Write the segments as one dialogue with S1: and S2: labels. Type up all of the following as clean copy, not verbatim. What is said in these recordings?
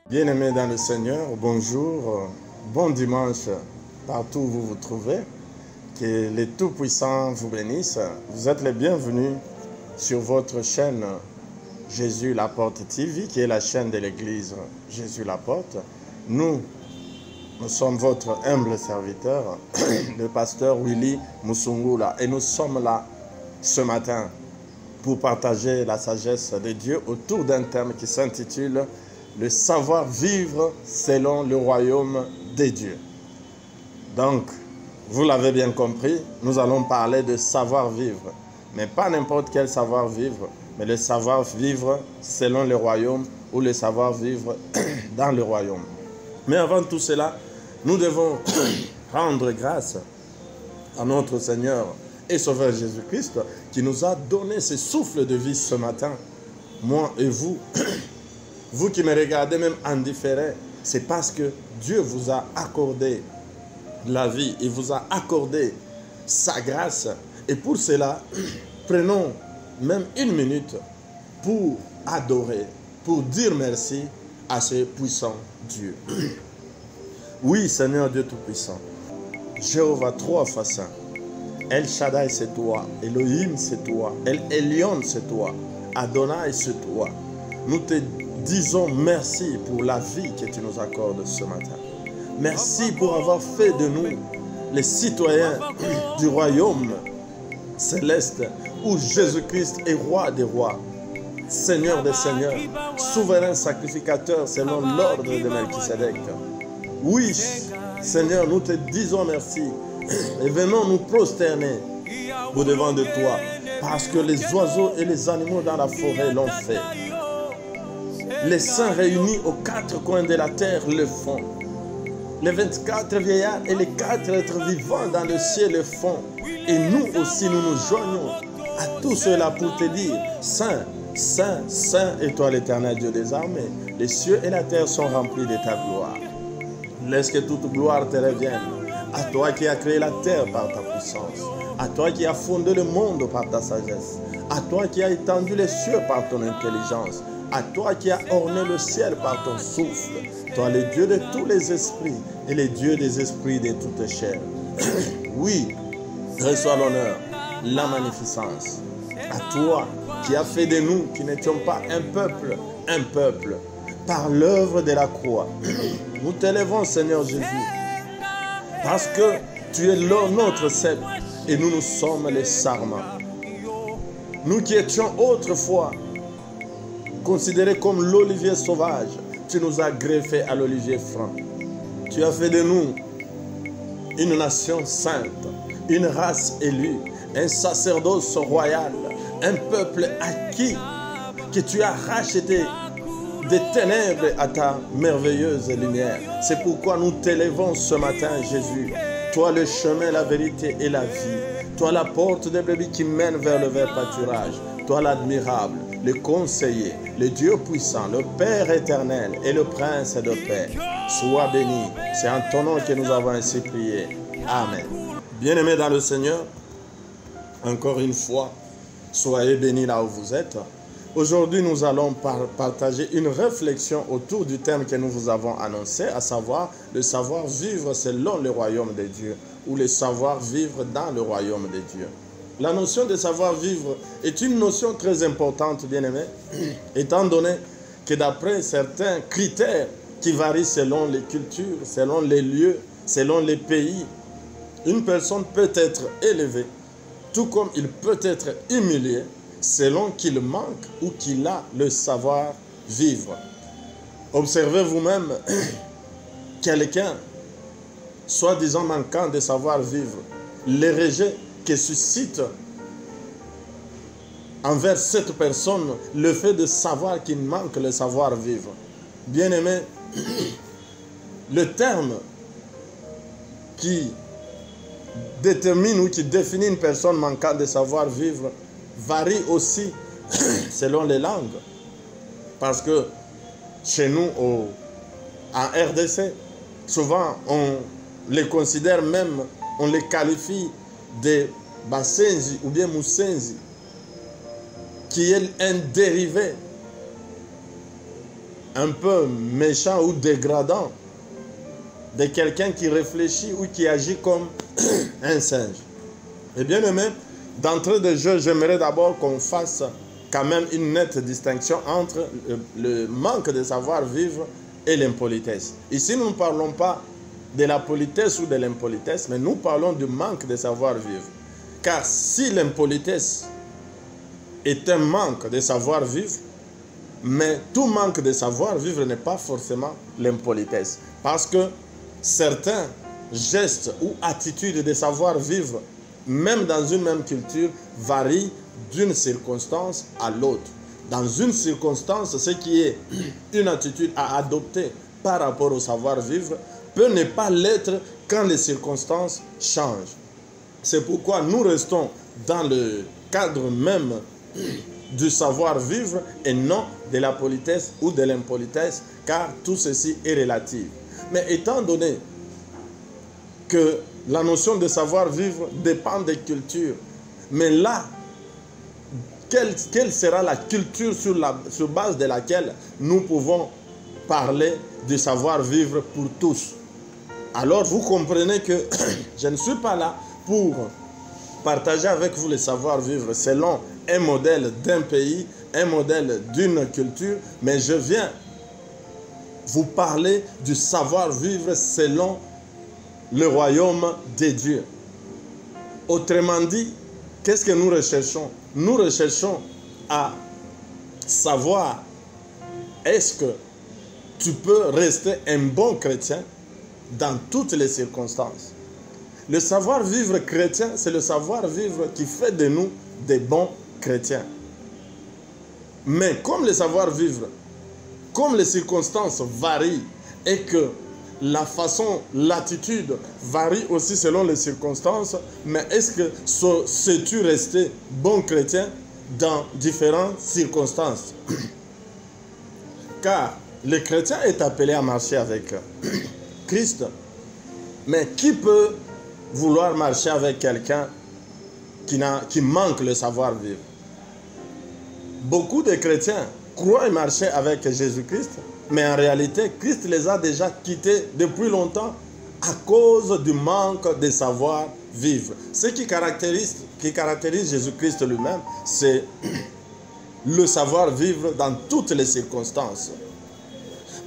S1: Bien-aimés dans le Seigneur, bonjour, bon dimanche partout où vous vous trouvez. Que les Tout-Puissants vous bénissent. Vous êtes les bienvenus sur votre chaîne Jésus la Porte TV, qui est la chaîne de l'église Jésus la Porte. Nous sommes votre humble serviteur, le pasteur Willy Musungula, et nous sommes là ce matin pour partager la sagesse de Dieu autour d'un thème qui s'intitule « Le savoir-vivre selon le royaume des dieux ». Donc, vous l'avez bien compris, nous allons parler de savoir-vivre, mais pas n'importe quel savoir-vivre, mais le savoir-vivre selon le royaume ou le savoir-vivre dans le royaume. Mais avant tout cela, nous devons rendre grâce à notre Seigneur et Sauveur Jésus-Christ qui nous a donné ce souffle de vie ce matin, moi et vous. Vous qui me regardez même en différé, c'est parce que Dieu vous a accordé la vie, il vous a accordé sa grâce. Et pour cela, prenons même une minute pour adorer, pour dire merci à ce puissant Dieu. Oui, Seigneur Dieu Tout-Puissant, Jéhovah trois fois saint, El Shaddai c'est toi, Elohim c'est toi, El Elyon c'est toi, Adonai c'est toi. Nous te disons merci pour la vie que tu nous accordes ce matin. Merci pour avoir fait de nous les citoyens du royaume céleste où Jésus-Christ est roi des rois, Seigneur des seigneurs, souverain sacrificateur selon l'ordre de Melchisedec. Oui, Seigneur, nous te disons merci et venons nous prosterner au-devant de toi parce que les oiseaux et les animaux dans la forêt l'ont fait. Les saints réunis aux quatre coins de la terre le font. Les 24 vieillards et les 4 êtres vivants dans le ciel le font. Et nous aussi, nous nous joignons à tout cela pour te dire, Saint, Saint, Saint est toi l'Éternel Dieu des armées. Les cieux et la terre sont remplis de ta gloire. Laisse que toute gloire te revienne. À toi qui as créé la terre par ta puissance. À toi qui as fondé le monde par ta sagesse. À toi qui as étendu les cieux par ton intelligence. À toi qui as orné le ciel par ton souffle, toi le Dieu de tous les esprits et le Dieu des esprits de toutes chairs. Oui, reçois l'honneur, la magnificence. À toi qui as fait de nous, qui n'étions pas un peuple, par l'œuvre de la croix. Nous t'élèvons, Seigneur Jésus, parce que tu es notre sceptre et nous sommes les sarments. Nous qui étions autrefois considérés comme l'olivier sauvage, tu nous as greffés à l'olivier franc. Tu as fait de nous une nation sainte, une race élue, un sacerdoce royal, un peuple acquis que tu as racheté des ténèbres à ta merveilleuse lumière. C'est pourquoi nous t'élèvons ce matin, Jésus. Toi le chemin, la vérité et la vie. Toi la porte des brebis qui mène vers le vert pâturage. Toi l'admirable, le conseiller, le Dieu puissant, le Père éternel et le Prince de paix. Sois béni. C'est en ton nom que nous avons ainsi prié. Amen. Bien-aimés dans le Seigneur, encore une fois, soyez bénis là où vous êtes. Aujourd'hui, nous allons partager une réflexion autour du thème que nous vous avons annoncé, à savoir le savoir-vivre selon le royaume de Dieu ou le savoir-vivre dans le royaume de Dieu. La notion de savoir-vivre est une notion très importante, bien-aimés, étant donné que d'après certains critères qui varient selon les cultures, selon les lieux, selon les pays, une personne peut être élevée, tout comme il peut être humilié, selon qu'il manque ou qu'il a le savoir-vivre. Observez vous-même quelqu'un, soi-disant manquant de savoir-vivre, les rejets que suscite envers cette personne le fait de savoir qu'il manque le savoir-vivre. Bien-aimé, le terme qui détermine ou qui définit une personne manquant de savoir-vivre varie aussi selon les langues. Parce que chez nous, en RDC, souvent on les considère même, on les qualifie de Basenzi ou bien Musenzi, qui est un dérivé un peu méchant ou dégradant de quelqu'un qui réfléchit ou qui agit comme un singe. Et bien aimé, d'entrée de jeu, j'aimerais d'abord qu'on fasse quand même une nette distinction entre le manque de savoir-vivre et l'impolitesse. Ici, nous ne parlons pas de la politesse ou de l'impolitesse, mais nous parlons du manque de savoir-vivre. Car si l'impolitesse est un manque de savoir-vivre, mais tout manque de savoir-vivre n'est pas forcément l'impolitesse. Parce que certains gestes ou attitudes de savoir-vivre, même dans une même culture, varient d'une circonstance à l'autre. Dans une circonstance, ce qui est une attitude à adopter par rapport au savoir-vivre peut ne pas l'être quand les circonstances changent. C'est pourquoi nous restons dans le cadre même du savoir-vivre et non de la politesse ou de l'impolitesse, car tout ceci est relatif. Mais étant donné que la notion de savoir-vivre dépend des cultures, mais là, quelle sera la culture sur base de laquelle nous pouvons parler du savoir-vivre pour tous? Alors vous comprenez que je ne suis pas là pour partager avec vous le savoir-vivre selon un modèle d'un pays, un modèle d'une culture, mais je viens vous parler du savoir-vivre selon le royaume de Dieu. Autrement dit, qu'est-ce que nous recherchons? Nous recherchons à savoir, est-ce que tu peux rester un bon chrétien dans toutes les circonstances? Le savoir-vivre chrétien, c'est le savoir-vivre qui fait de nous des bons chrétiens. Mais comme le savoir-vivre, comme les circonstances varient et que la façon, l'attitude varie aussi selon les circonstances, mais est-ce que sais-tu rester bon chrétien dans différentes circonstances? Car le chrétien est appelé à marcher avec Christ. Mais qui peut vouloir marcher avec quelqu'un qui manque le savoir-vivre? Beaucoup de chrétiens croient marcher avec Jésus-Christ, mais en réalité, Christ les a déjà quittés depuis longtemps à cause du manque de savoir-vivre. Ce qui caractérise Jésus-Christ lui-même, c'est le savoir-vivre dans toutes les circonstances.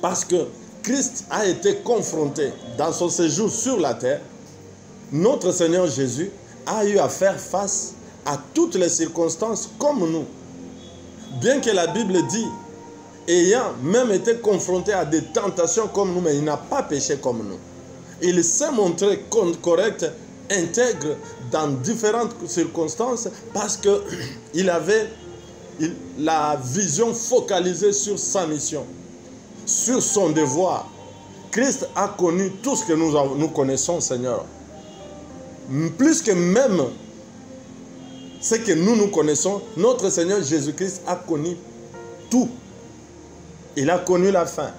S1: Parce que Christ a été confronté dans son séjour sur la terre. Notre Seigneur Jésus a eu à faire face à toutes les circonstances comme nous. Bien que la Bible dit, ayant même été confronté à des tentations comme nous, mais il n'a pas péché comme nous. Il s'est montré correct, intègre dans différentes circonstances parce qu'il avait la vision focalisée sur sa mission, sur son devoir. Christ a connu tout ce que nous connaissons, Seigneur. Plus que même ce que nous connaissons, notre Seigneur Jésus-Christ a connu tout. Il a connu la faim,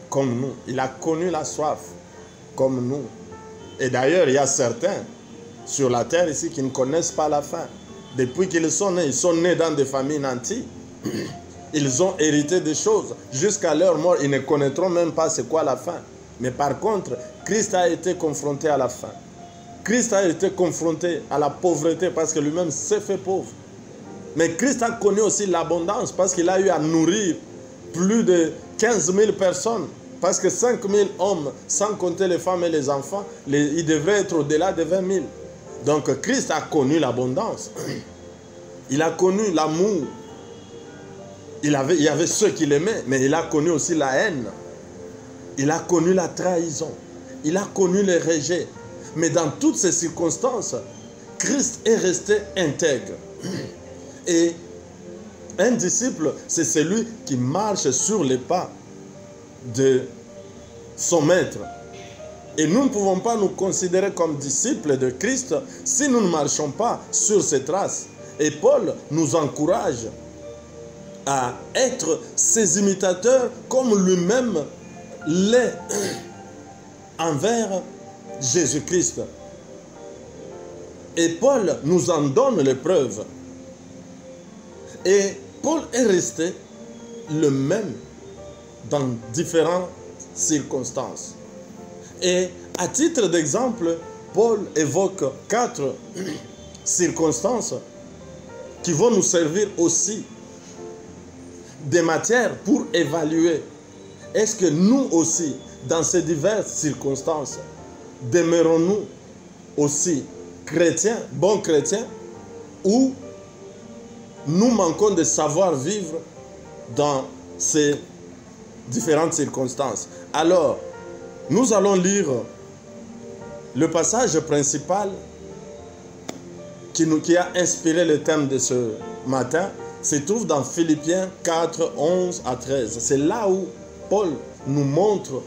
S1: comme nous. Il a connu la soif, comme nous. Et d'ailleurs, il y a certains sur la terre ici qui ne connaissent pas la faim. Depuis qu'ils sont nés dans des familles nantis. Ils ont hérité des choses. Jusqu'à leur mort, ils ne connaîtront même pas c'est quoi la faim. Mais par contre, Christ a été confronté à la faim. Christ a été confronté à la pauvreté parce que lui-même s'est fait pauvre. Mais Christ a connu aussi l'abondance parce qu'il a eu à nourrir plus de 15 000 personnes. Parce que 5 000 hommes, sans compter les femmes et les enfants, ils devraient être au-delà de 20 000. Donc Christ a connu l'abondance. Il a connu l'amour. Il y avait ceux qui l'aimaient, mais il a connu aussi la haine. Il a connu la trahison. Il a connu le rejet. Mais dans toutes ces circonstances, Christ est resté intègre. Et un disciple, c'est celui qui marche sur les pas de son maître. Et nous ne pouvons pas nous considérer comme disciples de Christ si nous ne marchons pas sur ses traces. Et Paul nous encourage à être ses imitateurs comme lui-même l'est envers Jésus-Christ. Et Paul nous en donne les preuves. Et Paul est resté le même dans différentes circonstances. Et à titre d'exemple, Paul évoque 4 circonstances qui vont nous servir aussi des matières pour évaluer. Est-ce que nous aussi, dans ces diverses circonstances, demeurons-nous aussi chrétiens, bons chrétiens, ou nous manquons de savoir vivre dans ces différentes circonstances? Alors, nous allons lire le passage principal qui a inspiré le thème de ce matin. Se trouve dans Philippiens 4, 11 à 13. C'est là où Paul nous montre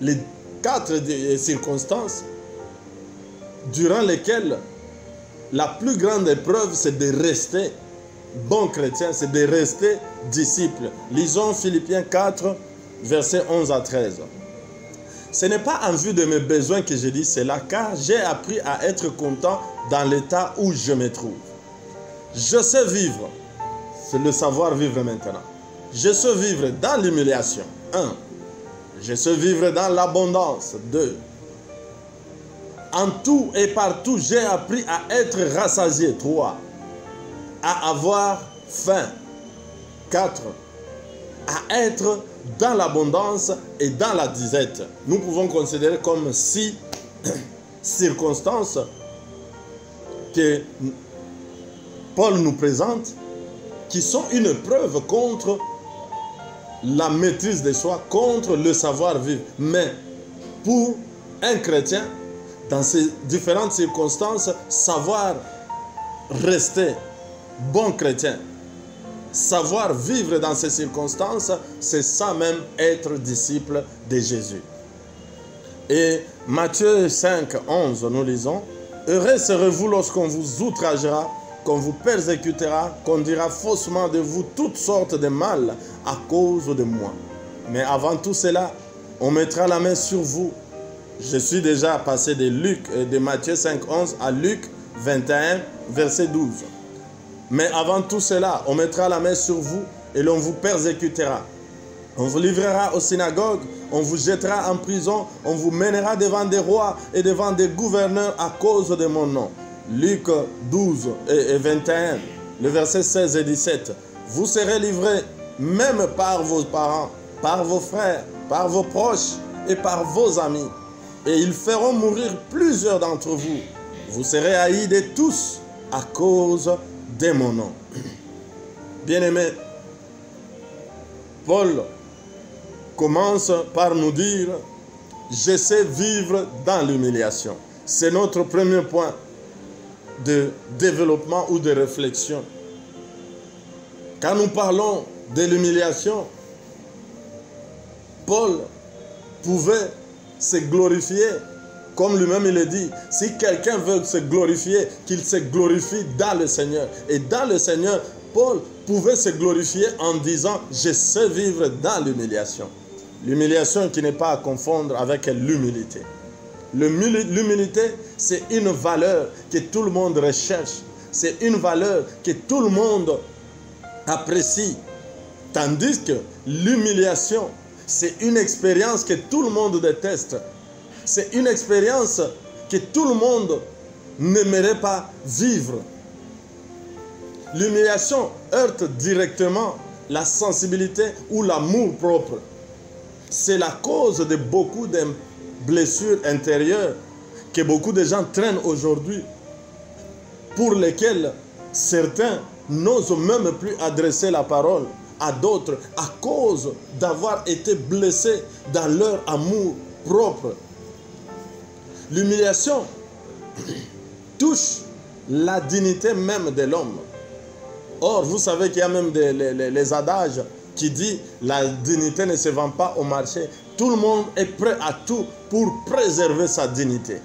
S1: les 4 circonstances durant lesquelles la plus grande épreuve, c'est de rester bon chrétien, c'est de rester disciple. Lisons Philippiens 4, versets 11 à 13. Ce n'est pas en vue de mes besoins que je dis cela, car j'ai appris à être content dans l'état où je me trouve. Je sais vivre, c'est le savoir vivre maintenant. Je sais vivre dans l'humiliation. 1. Je sais vivre dans l'abondance. 2. En tout et partout, j'ai appris à être rassasié. 3. À avoir faim. 4. À être dans l'abondance et dans la disette. Nous pouvons considérer comme 6 circonstances que Paul nous présente, qui sont une preuve contre la maîtrise de soi, contre le savoir-vivre. Mais pour un chrétien, dans ces différentes circonstances, savoir rester bon chrétien, savoir vivre dans ces circonstances, c'est ça même être disciple de Jésus. Et Matthieu 5, 11, nous lisons: « Heureux serez-vous lorsqu'on vous outragera, qu'on vous persécutera, qu'on dira faussement de vous toutes sortes de mal à cause de moi. Mais avant tout cela, on mettra la main sur vous. » Je suis déjà passé de Matthieu 5, 11 à Luc 21, verset 12. « Mais avant tout cela, on mettra la main sur vous et l'on vous persécutera. On vous livrera aux synagogues, on vous jettera en prison, on vous mènera devant des rois et devant des gouverneurs à cause de mon nom. » Luc 12 et 21, le verset 16 et 17. « Vous serez livrés même par vos parents, par vos frères, par vos proches et par vos amis. Et ils feront mourir plusieurs d'entre vous. Vous serez haïs de tous à cause de mon nom. » Bien-aimés, Paul commence par nous dire: je sais vivre dans l'humiliation. C'est notre premier point de développement ou de réflexion. Quand nous parlons de l'humiliation, Paul pouvait se glorifier, comme lui-même il le dit. Si quelqu'un veut se glorifier, qu'il se glorifie dans le Seigneur. Et dans le Seigneur, Paul pouvait se glorifier en disant: je sais vivre dans l'humiliation. L'humiliation qui n'est pas à confondre avec l'humilité. L'humilité, c'est une valeur que tout le monde recherche. C'est une valeur que tout le monde apprécie. Tandis que l'humiliation, c'est une expérience que tout le monde déteste. C'est une expérience que tout le monde n'aimerait pas vivre. L'humiliation heurte directement la sensibilité ou l'amour propre. C'est la cause de beaucoup de blessures intérieures que beaucoup de gens traînent aujourd'hui, pour lesquelles certains n'osent même plus adresser la parole à d'autres à cause d'avoir été blessés dans leur amour propre. L'humiliation touche la dignité même de l'homme. Or, vous savez qu'il y a même les adages qui disent: la dignité ne se vend pas au marché. Tout le monde est prêt à tout pour préserver sa dignité.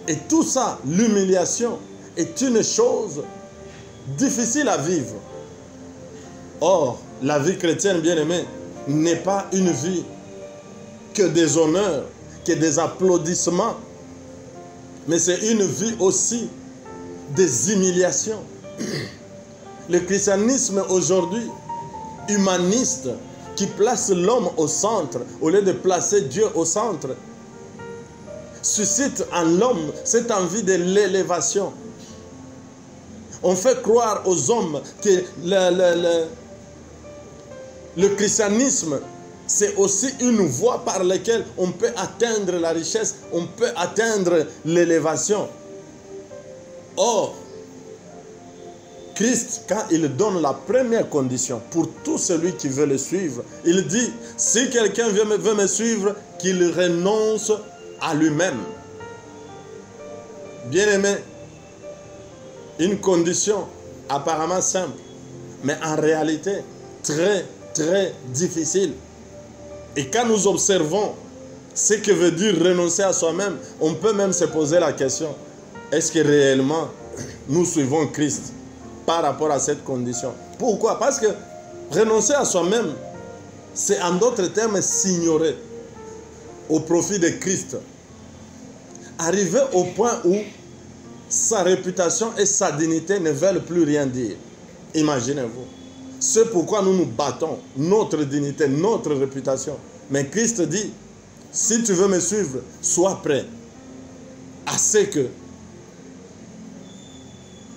S1: Et tout ça, l'humiliation, est une chose difficile à vivre. Or, la vie chrétienne, bien-aimée, n'est pas une vie que des honneurs, que des applaudissements, mais c'est une vie aussi des humiliations. Le christianisme aujourd'hui humaniste qui place l'homme au centre au lieu de placer Dieu au centre suscite en l'homme cette envie de l'élévation. On fait croire aux hommes que le christianisme, c'est aussi une voie par laquelle on peut atteindre la richesse, on peut atteindre l'élévation. Or, Christ, quand il donne la première condition pour tout celui qui veut le suivre, il dit, si quelqu'un veut me suivre, qu'il renonce à lui-même. Bien-aimé, une condition apparemment simple, mais en réalité très, très difficile. Et quand nous observons ce que veut dire renoncer à soi-même, on peut même se poser la question, est-ce que réellement nous suivons Christ par rapport à cette condition? Pourquoi? Parce que renoncer à soi-même, c'est en d'autres termes s'ignorer au profit de Christ. Arriver au point où sa réputation et sa dignité ne veulent plus rien dire. Imaginez-vous. C'est pourquoi nous nous battons, notre dignité, notre réputation. Mais Christ dit, si tu veux me suivre, sois prêt à ce que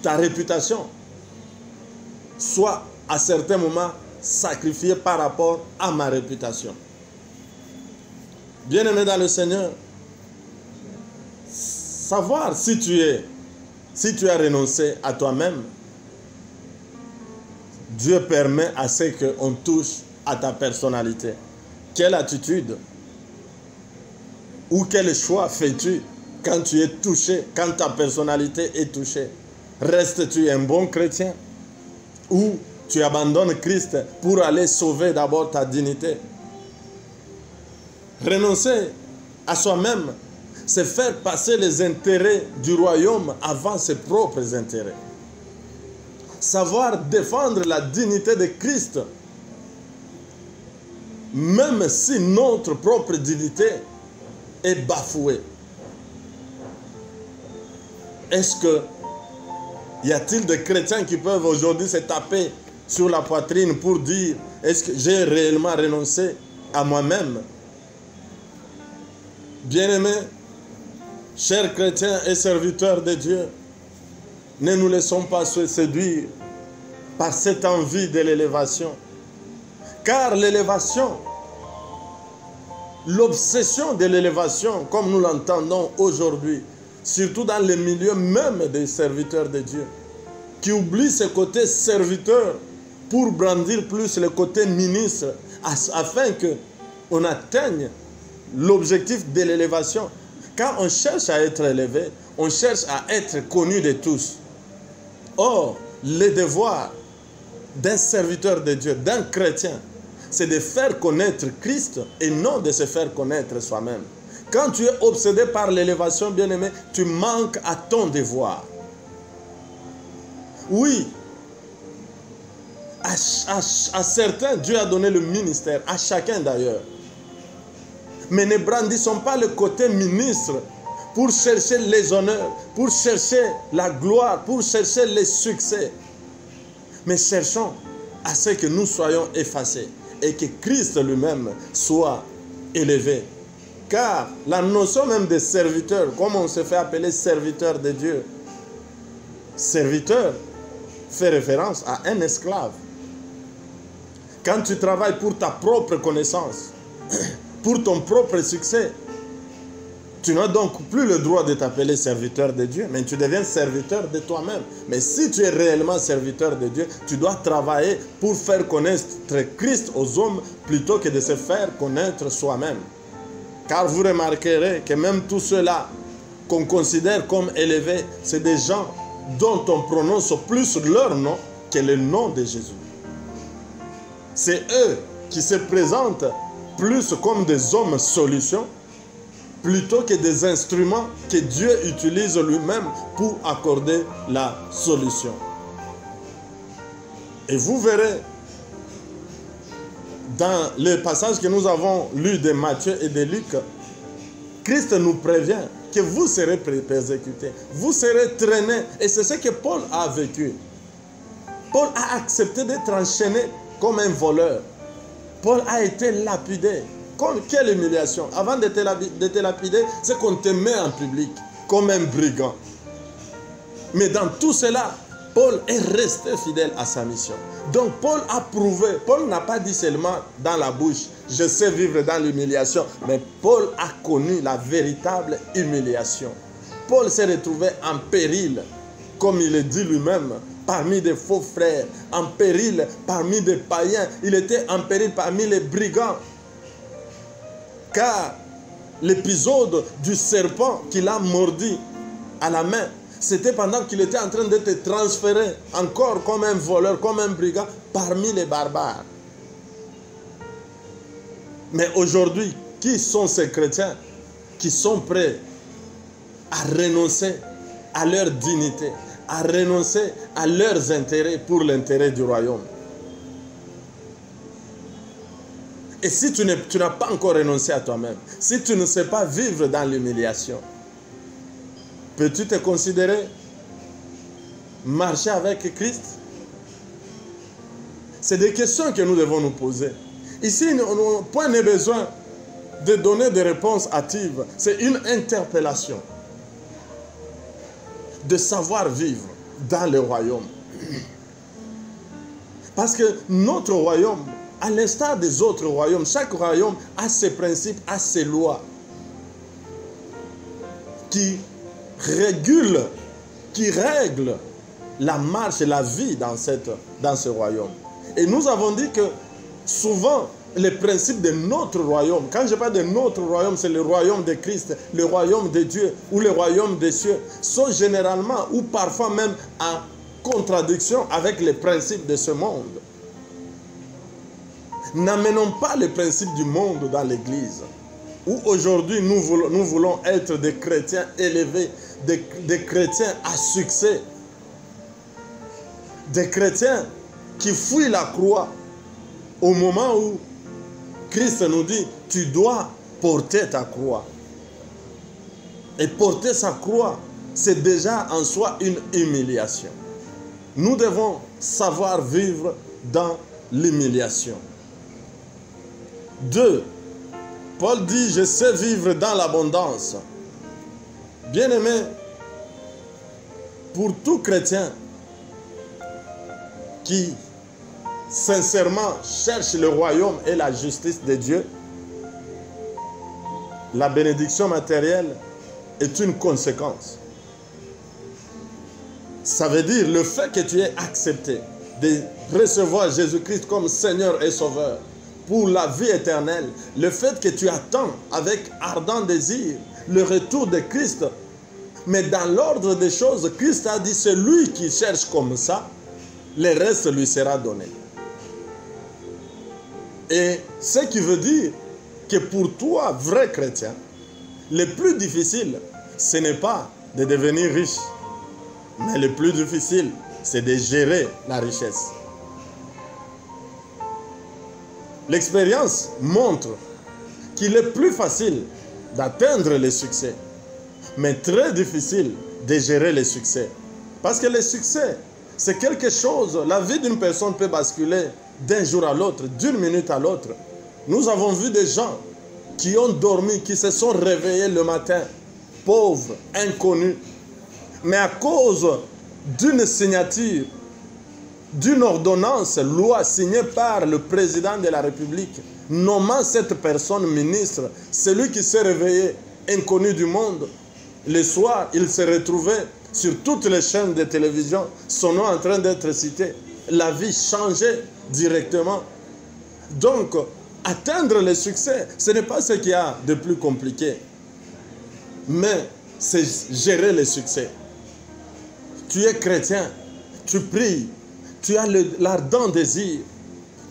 S1: ta réputation soit à certains moments sacrifiée par rapport à ma réputation. Bien-aimé dans le Seigneur, savoir si tu as renoncé à toi-même, Dieu permet à ce qu'on touche à ta personnalité. Quelle attitude ou quel choix fais-tu quand tu es touché, quand ta personnalité est touchée? Restes-tu un bon chrétien ou tu abandonnes Christ pour aller sauver d'abord ta dignité? Renoncer à soi-même, c'est faire passer les intérêts du royaume avant ses propres intérêts. Savoir défendre la dignité de Christ, même si notre propre dignité est bafouée. Est-ce que y a-t-il des chrétiens qui peuvent aujourd'hui se taper sur la poitrine pour dire, est-ce que j'ai réellement renoncé à moi-même? Bien-aimés, chers chrétiens et serviteurs de Dieu, ne nous laissons pas se séduire par cette envie de l'élévation. Car l'élévation, l'obsession de l'élévation, comme nous l'entendons aujourd'hui, surtout dans les milieux même des serviteurs de Dieu, qui oublient ce côté serviteur pour brandir plus le côté ministre, afin qu'on atteigne l'objectif de l'élévation. Quand on cherche à être élevé, on cherche à être connu de tous. Or, le devoir d'un serviteur de Dieu, d'un chrétien, c'est de faire connaître Christ et non de se faire connaître soi-même. Quand tu es obsédé par l'élévation, bien-aimé, tu manques à ton devoir. Oui, à certains, Dieu a donné le ministère, à chacun d'ailleurs. Mais ne brandissons pas le côté ministre pour chercher les honneurs, pour chercher la gloire, pour chercher les succès. Mais cherchons à ce que nous soyons effacés et que Christ lui-même soit élevé. Car la notion même de serviteur, comme on se fait appeler serviteur de Dieu, serviteur fait référence à un esclave. Quand tu travailles pour ta propre connaissance, pour ton propre succès, tu n'as donc plus le droit de t'appeler serviteur de Dieu, mais tu deviens serviteur de toi-même. Mais si tu es réellement serviteur de Dieu, tu dois travailler pour faire connaître Christ aux hommes plutôt que de se faire connaître soi-même. Car vous remarquerez que même tous ceux-là qu'on considère comme élevés, c'est des gens dont on prononce plus leur nom que le nom de Jésus. C'est eux qui se présentent plus comme des hommes solutions plutôt que des instruments que Dieu utilise lui-même pour accorder la solution. Et vous verrez dans le passage que nous avons lu de Matthieu et de Luc, Christ nous prévient que vous serez persécutés, vous serez traînés. Et c'est ce que Paul a vécu. Paul a accepté d'être enchaîné comme un voleur. Paul a été lapidé. Quelle humiliation. Avant d'être lapidé, c'est qu'on te met en public comme un brigand. Mais dans tout cela, Paul est resté fidèle à sa mission. Donc Paul a prouvé, Paul n'a pas dit seulement dans la bouche, je sais vivre dans l'humiliation, mais Paul a connu la véritable humiliation. Paul s'est retrouvé en péril, comme il le dit lui-même, parmi des faux frères, en péril parmi des païens, il était en péril parmi les brigands. Car l'épisode du serpent qu'il a mordu à la main, c'était pendant qu'il était en train d'être transféré, encore comme un voleur, comme un brigand, parmi les barbares. Mais aujourd'hui, qui sont ces chrétiens qui sont prêts à renoncer à leur dignité, à renoncer à leurs intérêts pour l'intérêt du royaume? Et si tu n'as pas encore renoncé à toi-même, si tu ne sais pas vivre dans l'humiliation, peux-tu te considérer marcher avec Christ? C'est des questions que nous devons nous poser. Ici, point n'est besoin de donner des réponses hâtives. C'est une interpellation de savoir vivre dans le royaume. Parce que notre royaume, à l'instar des autres royaumes, chaque royaume a ses principes, a ses lois qui régulent, qui règlent la marche et la vie dans ce royaume. Et nous avons dit que souvent, les principes de notre royaume, quand je parle de notre royaume, c'est le royaume de Christ, le royaume de Dieu ou le royaume des cieux, sont généralement ou parfois même en contradiction avec les principes de ce monde. N'amenons pas les principes du monde dans l'Église, où aujourd'hui nous voulons être des chrétiens élevés, des chrétiens à succès, des chrétiens qui fuient la croix au moment où Christ nous dit, tu dois porter ta croix. Et porter sa croix, c'est déjà en soi une humiliation. Nous devons savoir vivre dans l'humiliation. 2. Paul dit, je sais vivre dans l'abondance. Bien-aimé, pour tout chrétien qui sincèrement cherche le royaume et la justice de Dieu, la bénédiction matérielle est une conséquence. Ça veut dire le fait que tu aies accepté de recevoir Jésus-Christ comme Seigneur et Sauveur pour la vie éternelle, le fait que tu attends avec ardent désir le retour de Christ, mais dans l'ordre des choses, Christ a dit, celui qui cherche comme ça, le reste lui sera donné. Et ce qui veut dire que pour toi, vrai chrétien, le plus difficile, ce n'est pas de devenir riche, mais le plus difficile, c'est de gérer la richesse. L'expérience montre qu'il est plus facile d'atteindre le succès, mais très difficile de gérer le succès. Parce que le succès, c'est quelque chose, la vie d'une personne peut basculer d'un jour à l'autre, d'une minute à l'autre. Nous avons vu des gens qui ont dormi, qui se sont réveillés le matin, pauvres, inconnus. Mais à cause d'une signature, d'une ordonnance, loi signée par le président de la République, nommant cette personne ministre, celui qui s'est réveillé inconnu du monde, le soir, il s'est retrouvé sur toutes les chaînes de télévision, son nom en train d'être cité. La vie changeait directement. Donc, atteindre le succès, ce n'est pas ce qu'il y a de plus compliqué, mais c'est gérer le succès. Tu es chrétien, tu pries, tu as l'ardent désir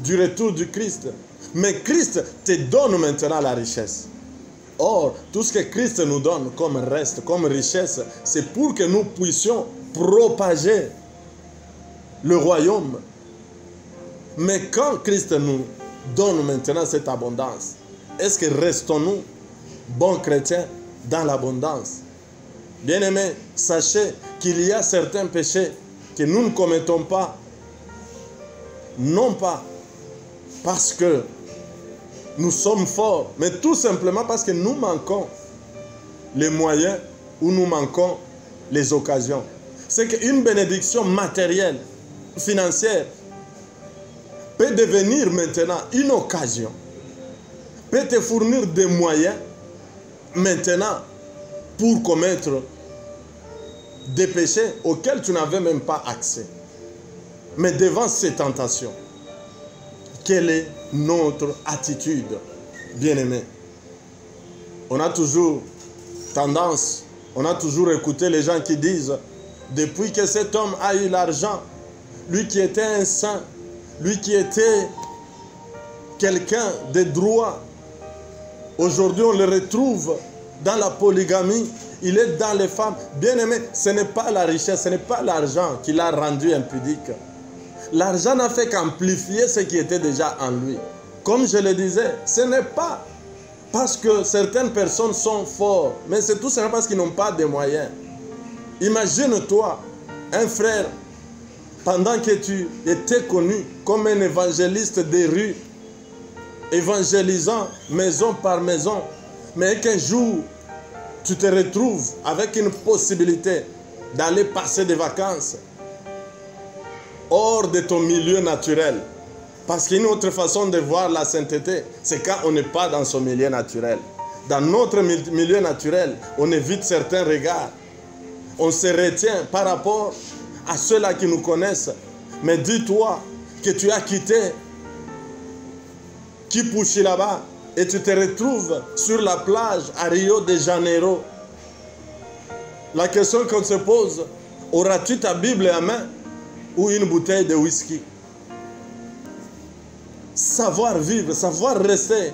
S1: du retour du Christ, mais Christ te donne maintenant la richesse. Or, tout ce que Christ nous donne comme reste, comme richesse, c'est pour que nous puissions propager le royaume. Mais quand Christ nous donne maintenant cette abondance, est-ce que restons-nous bons chrétiens dans l'abondance? Bien-aimés, sachez qu'il y a certains péchés que nous ne commettons pas, non pas parce que nous sommes forts, mais tout simplement parce que nous manquons les moyens ou nous manquons les occasions. C'est qu'une bénédiction matérielle, financière, peut devenir maintenant une occasion, peut te fournir des moyens maintenant pour commettre des péchés auxquels tu n'avais même pas accès. Mais devant ces tentations, quelle est notre attitude, bien-aimés? On a toujours tendance, on a toujours écouté les gens qui disent, depuis que cet homme a eu l'argent, lui qui était un saint, lui qui était quelqu'un de droit, aujourd'hui on le retrouve dans la polygamie, il est dans les femmes. Bien-aimé, ce n'est pas la richesse, ce n'est pas l'argent qui l'a rendu impudique. L'argent n'a fait qu'amplifier ce qui était déjà en lui. Comme je le disais, ce n'est pas parce que certaines personnes sont fortes, mais c'est tout simplement parce qu'ils n'ont pas de moyens. Imagine-toi, un frère, pendant que tu étais connu comme un évangéliste des rues, évangélisant maison par maison, mais qu'un jour, tu te retrouves avec une possibilité d'aller passer des vacances hors de ton milieu naturel. Parce qu'une autre façon de voir la sainteté, c'est quand on n'est pas dans son milieu naturel. Dans notre milieu naturel, on évite certains regards. On se retient par rapport à ceux-là qui nous connaissent. Mais dis-toi que tu as quitté Kipushi là-bas et tu te retrouves sur la plage à Rio de Janeiro. La question qu'on se pose, auras-tu ta Bible à main ou une bouteille de whisky? Savoir vivre, savoir rester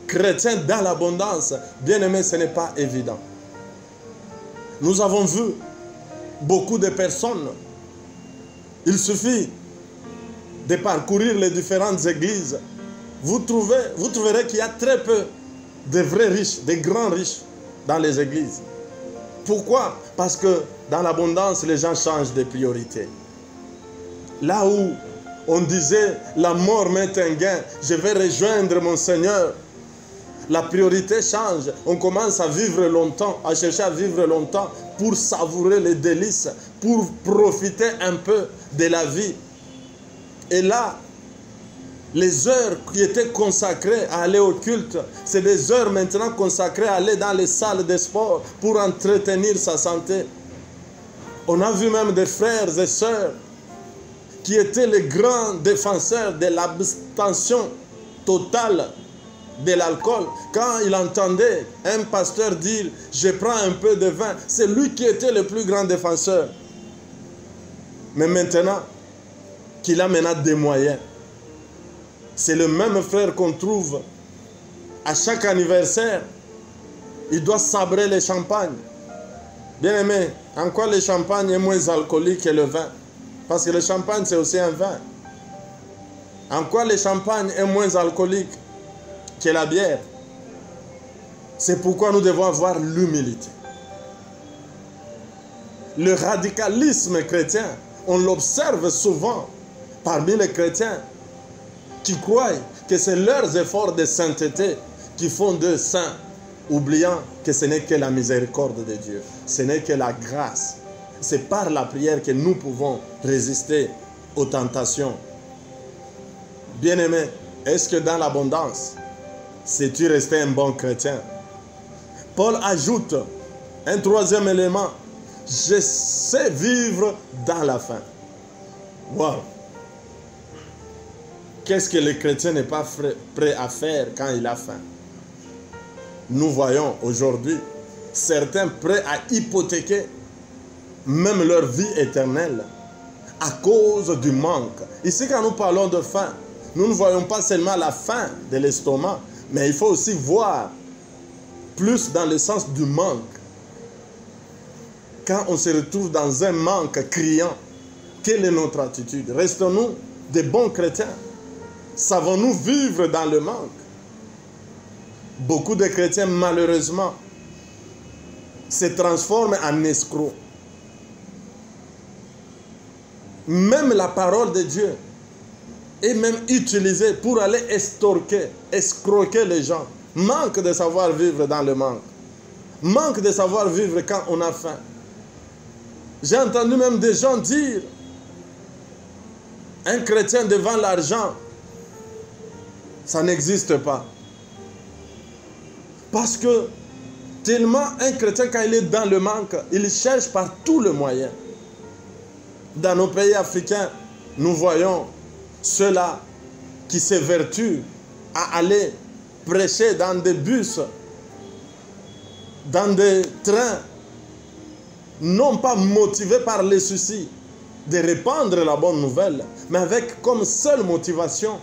S1: chrétien dans l'abondance, bien aimé, ce n'est pas évident. Nous avons vu beaucoup de personnes. Il suffit de parcourir les différentes églises. Vous trouverez qu'il y a très peu de vrais riches, de grands riches dans les églises. Pourquoi? Parce que dans l'abondance, les gens changent de priorité. Là où on disait, la mort m'est un gain, je vais rejoindre mon Seigneur. La priorité change. On commence à vivre longtemps, à chercher à vivre longtemps pour savourer les délices, pour profiter un peu de la vie. Et là, les heures qui étaient consacrées à aller au culte, c'est des heures maintenant consacrées à aller dans les salles de sport pour entretenir sa santé. On a vu même des frères et sœurs qui étaient les grands défenseurs de l'abstention totale de l'alcool. Quand il entendait un pasteur dire « je prends un peu de vin », c'est lui qui était le plus grand défenseur. Mais maintenant qu'il a maintenant des moyens, c'est le même frère qu'on trouve à chaque anniversaire. Il doit sabrer les champagnes. Bien aimé, en quoi le champagne est moins alcoolique que le vin? Parce que le champagne, c'est aussi un vin. En quoi le champagne est moins alcoolique que la bière? C'est pourquoi nous devons avoir l'humilité. Le radicalisme chrétien, on l'observe souvent parmi les chrétiens qui croient que c'est leurs efforts de sainteté qui font d'eux saints, oubliant que ce n'est que la miséricorde de Dieu, ce n'est que la grâce. C'est par la prière que nous pouvons résister aux tentations. Bien-aimé, est-ce que dans l'abondance, sais-tu rester un bon chrétien? Paul ajoute un troisième élément. Je sais vivre dans la faim. Wow! Qu'est-ce que le chrétien n'est pas prêt à faire quand il a faim? Nous voyons aujourd'hui certains prêts à hypothéquer même leur vie éternelle à cause du manque. Ici, quand nous parlons de faim, nous ne voyons pas seulement la faim de l'estomac, mais il faut aussi voir plus dans le sens du manque. Quand on se retrouve dans un manque criant, quelle est notre attitude? Restons-nous des bons chrétiens? Savons-nous vivre dans le manque? Beaucoup de chrétiens, malheureusement, se transforment en escrocs. Même la parole de Dieu et même utilisé pour aller escroquer les gens. Manque de savoir vivre dans le manque. Manque de savoir vivre quand on a faim. J'ai entendu même des gens dire, un chrétien devant l'argent, ça n'existe pas. Parce que tellement un chrétien, quand il est dans le manque, il cherche par tous les moyens. Dans nos pays africains, nous voyons ceux-là qui s'évertuent à aller prêcher dans des bus, dans des trains, non pas motivés par les soucis de répandre la bonne nouvelle, mais avec comme seule motivation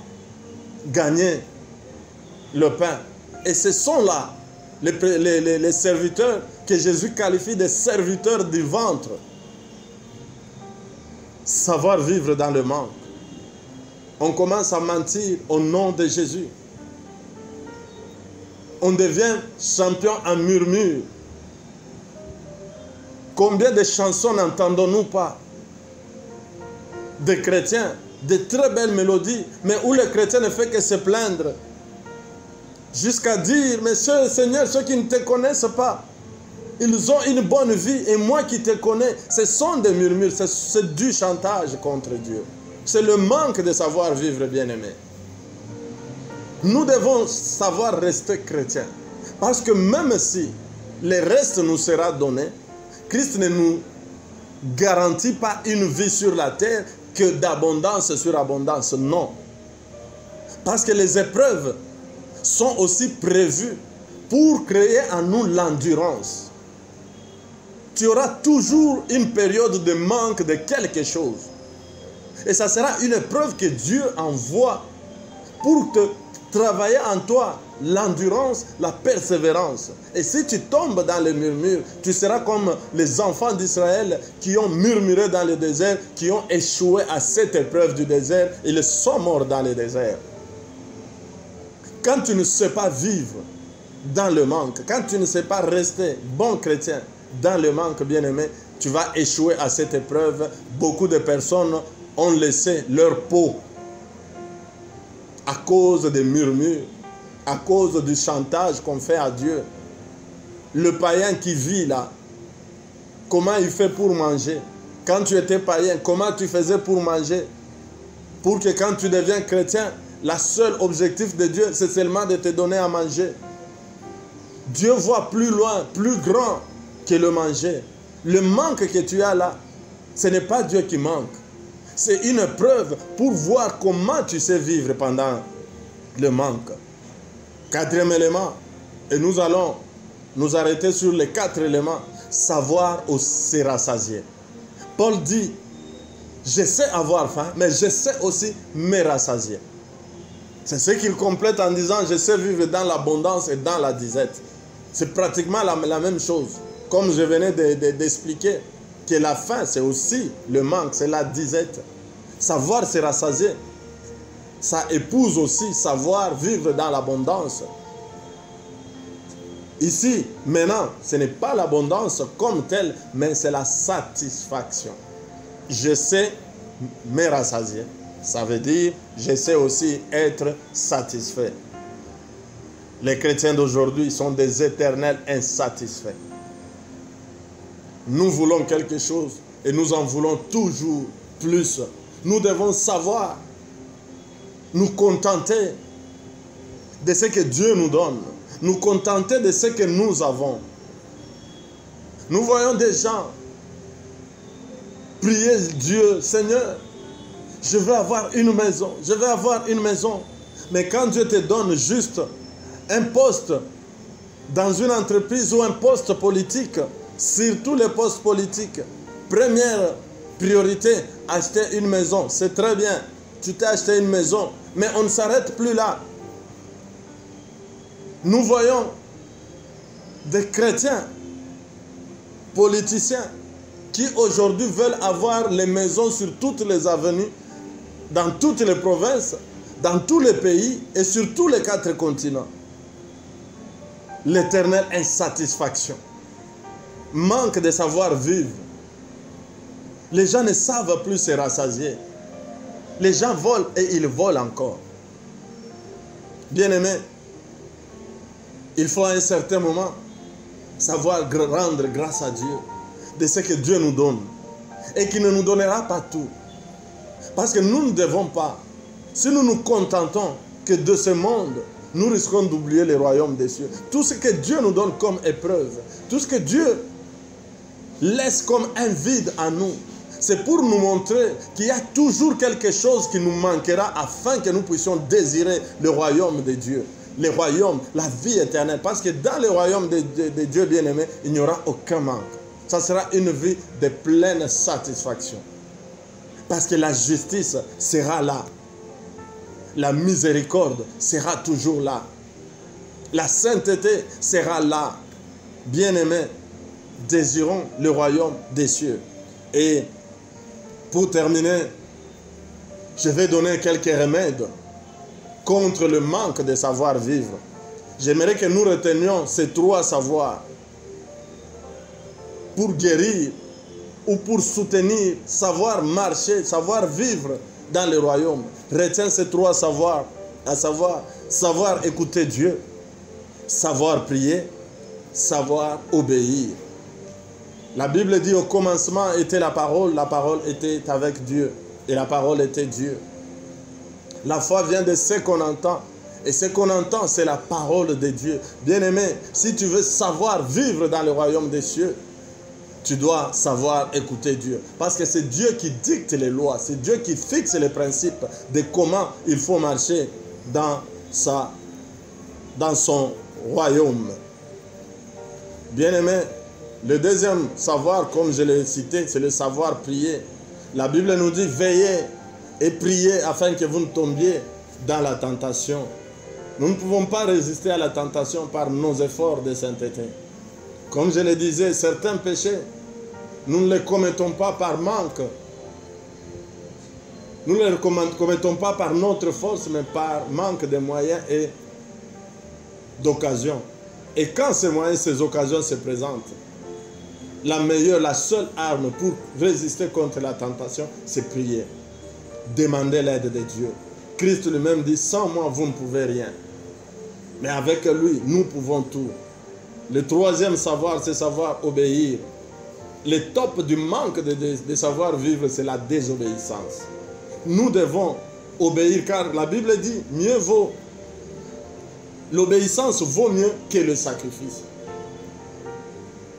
S1: gagner le pain. Et ce sont là les serviteurs que Jésus qualifie de serviteurs du ventre. Savoir vivre dans le manque. On commence à mentir au nom de Jésus. On devient champion en murmure. Combien de chansons n'entendons-nous pas de chrétiens, de très belles mélodies, mais où le chrétien ne fait que se plaindre, jusqu'à dire, mais Seigneur, ceux qui ne te connaissent pas, ils ont une bonne vie, et moi qui te connais, ce sont des murmures, c'est du chantage contre Dieu. C'est le manque de savoir vivre, bien-aimé. Nous devons savoir rester chrétiens, parce que même si le reste nous sera donné, Christ ne nous garantit pas une vie sur la terre que d'abondance sur abondance. Non. Parce que les épreuves sont aussi prévues pour créer en nous l'endurance. Tu auras toujours une période de manque de quelque chose. Et ça sera une épreuve que Dieu envoie pour te travailler en toi l'endurance, la persévérance. Et si tu tombes dans les murmures, tu seras comme les enfants d'Israël qui ont murmuré dans le désert, qui ont échoué à cette épreuve du désert. Ils sont morts dans le désert. Quand tu ne sais pas vivre dans le manque, quand tu ne sais pas rester bon chrétien dans le manque, bien-aimé, tu vas échouer à cette épreuve. Beaucoup de personnes ont laissé leur peau à cause des murmures, à cause du chantage qu'on fait à Dieu. Le païen qui vit là, comment il fait pour manger? Quand tu étais païen, comment tu faisais pour manger? Pour que quand tu deviens chrétien, le seul objectif de Dieu, c'est seulement de te donner à manger. Dieu voit plus loin, plus grand que le manger. Le manque que tu as là, ce n'est pas Dieu qui manque. C'est une preuve pour voir comment tu sais vivre pendant le manque. Quatrième élément, et nous allons nous arrêter sur les 4 éléments. Savoir se rassasier. Paul dit, je sais avoir faim, mais je sais aussi me rassasier. C'est ce qu'il complète en disant, je sais vivre dans l'abondance et dans la disette. C'est pratiquement la même chose. Comme je venais d'expliquer, que la faim, c'est aussi le manque, c'est la disette. Savoir se rassasier, ça épouse aussi savoir vivre dans l'abondance. Ici, maintenant, ce n'est pas l'abondance comme telle, mais c'est la satisfaction. Je sais me rassasier. Ça veut dire, je sais aussi être satisfait. Les chrétiens d'aujourd'hui sont des éternels insatisfaits. Nous voulons quelque chose et nous en voulons toujours plus. Nous devons savoir nous contenter de ce que Dieu nous donne. Nous contenter de ce que nous avons. Nous voyons des gens prier Dieu, Seigneur, je veux avoir une maison, je veux avoir une maison. Mais quand Dieu te donne juste un poste dans une entreprise ou un poste politique, surtout les postes politiques, première priorité, acheter une maison. C'est très bien, tu t'es acheté une maison, mais on ne s'arrête plus là. Nous voyons des chrétiens, politiciens, qui aujourd'hui veulent avoir les maisons sur toutes les avenues, dans toutes les provinces, dans tous les pays et sur tous les 4 continents. L'éternelle insatisfaction. Manque de savoir vivre. Les gens ne savent plus se rassasier. Les gens volent et ils volent encore. Bien-aimés, il faut à un certain moment savoir rendre grâce à Dieu de ce que Dieu nous donne et qu'il ne nous donnera pas tout. Parce que nous ne devons pas, si nous nous contentons que de ce monde, nous risquons d'oublier le royaume des cieux. Tout ce que Dieu nous donne comme épreuve, tout ce que Dieu laisse comme un vide à nous, c'est pour nous montrer qu'il y a toujours quelque chose qui nous manquera afin que nous puissions désirer le royaume de Dieu. Le royaume, la vie éternelle. Parce que dans le royaume de Dieu bien-aimé, il n'y aura aucun manque. Ça sera une vie de pleine satisfaction. Parce que la justice sera là. La miséricorde sera toujours là. La sainteté sera là. Bien-aimés, désirons le royaume des cieux. Et pour terminer, je vais donner quelques remèdes contre le manque de savoir-vivre. J'aimerais que nous retenions ces 3 savoirs pour guérir ou pour soutenir, savoir marcher, savoir vivre dans le royaume. Retiens ces 3 savoirs, à savoir écouter Dieu, savoir prier, savoir obéir. La Bible dit au commencement était la parole était avec Dieu et la parole était Dieu. La foi vient de ce qu'on entend et ce qu'on entend c'est la parole de Dieu. Bien-aimé, si tu veux savoir vivre dans le royaume des cieux, tu dois savoir écouter Dieu. Parce que c'est Dieu qui dicte les lois, c'est Dieu qui fixe les principes de comment il faut marcher dans son royaume. Bien-aimé, le deuxième savoir, comme je l'ai cité, c'est le savoir prier. La Bible nous dit, veillez et priez afin que vous ne tombiez dans la tentation. Nous ne pouvons pas résister à la tentation par nos efforts de sainteté. Comme je le disais, certains péchés, nous ne les commettons pas par manque. Nous ne les commettons pas par notre force, mais par manque de moyens et d'occasions. Et quand ces moyens, ces occasions se présentent, la seule arme pour résister contre la tentation, c'est prier. Demander l'aide de Dieu. Christ lui-même dit, sans moi, vous ne pouvez rien. Mais avec lui, nous pouvons tout. Le troisième savoir, c'est savoir obéir. Le top du manque de savoir vivre, c'est la désobéissance. Nous devons obéir, car la Bible dit, mieux vaut, l'obéissance vaut mieux que le sacrifice.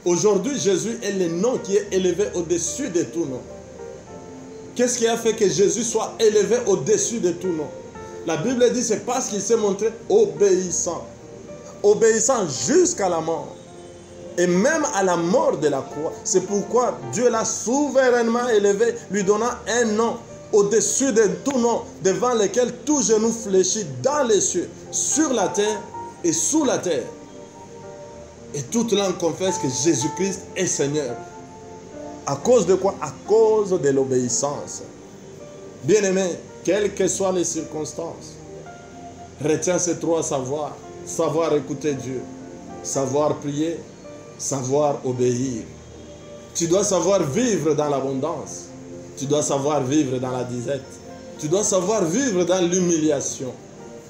S1: Aujourd'hui, Jésus est le nom qui est élevé au-dessus de tout nom. Qu'est-ce qui a fait que Jésus soit élevé au-dessus de tout nom? La Bible dit, c'est parce qu'il s'est montré obéissant. Obéissant jusqu'à la mort. Et même à la mort de la croix. C'est pourquoi Dieu l'a souverainement élevé, lui donnant un nom au-dessus de tout nom, devant lequel tout genou fléchit dans les cieux, sur la terre et sous la terre. Et toute langue confesse que Jésus-Christ est Seigneur. À cause de quoi? À cause de l'obéissance. Bien-aimé, quelles que soient les circonstances, retiens ces 3 savoirs. Savoir écouter Dieu, savoir prier, savoir obéir. Tu dois savoir vivre dans l'abondance. Tu dois savoir vivre dans la disette. Tu dois savoir vivre dans l'humiliation.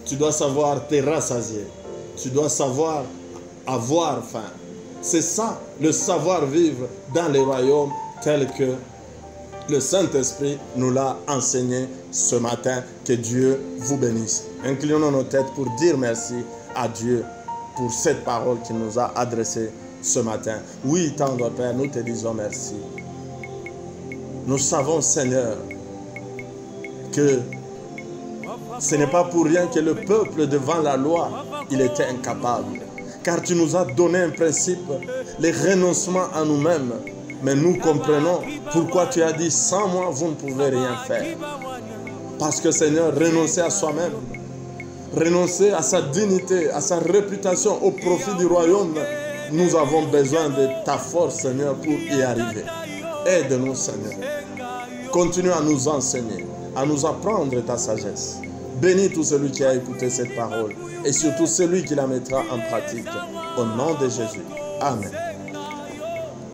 S1: Tu dois savoir te rassasier. Tu dois savoir avoir faim. C'est ça, le savoir-vivre dans les royaumes tel que le Saint-Esprit nous l'a enseigné ce matin. Que Dieu vous bénisse. Inclinons nos têtes pour dire merci à Dieu pour cette parole qu'il nous a adressée ce matin. Oui, tendre Père, nous te disons merci. Nous savons, Seigneur, que ce n'est pas pour rien que le peuple devant la loi, il était incapable. Car tu nous as donné un principe, le renoncement à nous-mêmes. Mais nous comprenons pourquoi tu as dit, sans moi, vous ne pouvez rien faire. Parce que, Seigneur, renoncer à soi-même, renoncer à sa dignité, à sa réputation au profit du royaume, nous avons besoin de ta force, Seigneur, pour y arriver. Aide-nous, Seigneur. Continue à nous enseigner, à nous apprendre ta sagesse. Bénis tout celui qui a écouté cette parole et surtout celui qui la mettra en pratique. Au nom de Jésus. Amen.